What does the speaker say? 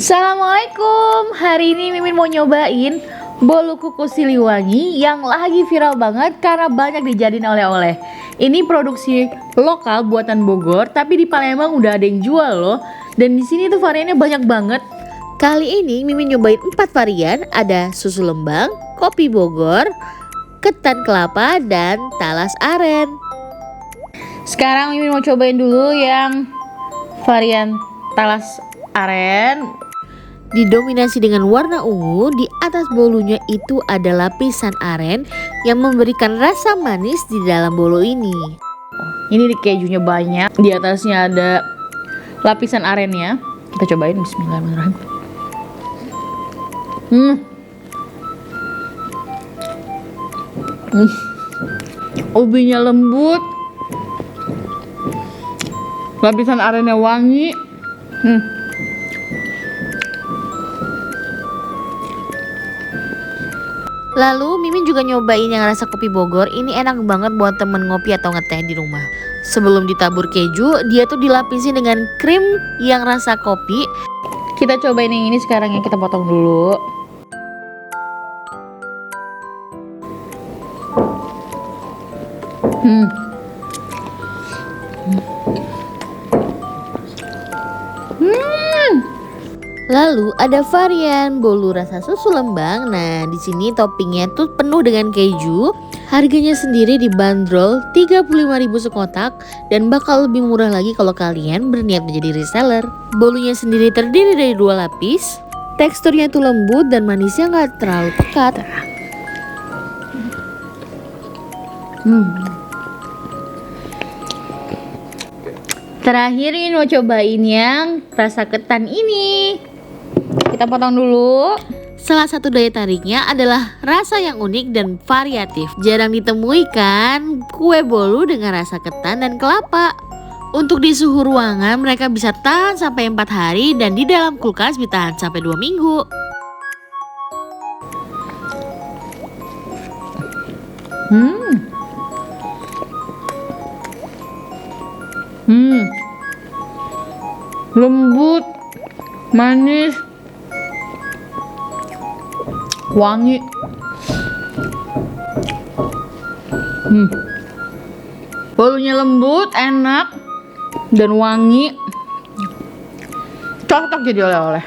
Assalamualaikum. Hari ini Mimin mau nyobain bolu kukus Siliwangi yang lagi viral banget karena banyak dijadiin oleh-oleh. Ini produksi lokal buatan Bogor, tapi di Palembang udah ada yang jual loh. Dan di sini tuh variannya banyak banget. Kali ini Mimin nyobain 4 varian, ada susu lembang, kopi Bogor, ketan kelapa, dan talas aren. Sekarang Mimin mau cobain dulu yang varian talas aren. Didominasi dengan warna ungu, di atas bolunya itu ada lapisan aren yang memberikan rasa manis di dalam bolu ini. Ini di kejunya banyak, di atasnya ada lapisan arennya. Kita cobain, bismillahirrahmanirrahim. Ubinya lembut, lapisan arennya wangi. Lalu Mimin juga nyobain yang rasa kopi Bogor. Ini enak banget buat temen ngopi atau ngeteh di rumah. Sebelum ditabur keju, dia tuh dilapisi dengan krim yang rasa kopi. Kita cobain yang ini sekarang, yang kita potong dulu. Lalu ada varian bolu rasa susu lembang. Nah, di sini toppingnya tuh penuh dengan keju. Harganya sendiri dibanderol 35.000 sekotak dan bakal lebih murah lagi kalau kalian berniat menjadi reseller. Bolunya sendiri terdiri dari 2 lapis. Teksturnya tuh lembut dan manisnya nggak terlalu pekat. Terakhir ini mau cobain yang rasa ketan ini. Kita potong dulu. Salah satu daya tariknya adalah rasa yang unik dan variatif. Jarang ditemui kan kue bolu dengan rasa ketan dan kelapa. Untuk di suhu ruangan mereka bisa tahan sampai 4 hari dan di dalam kulkas bisa tahan sampai 2 minggu. Lembut, manis, wangi. Bolunya lembut, enak, dan wangi. Cocok jadi oleh-oleh.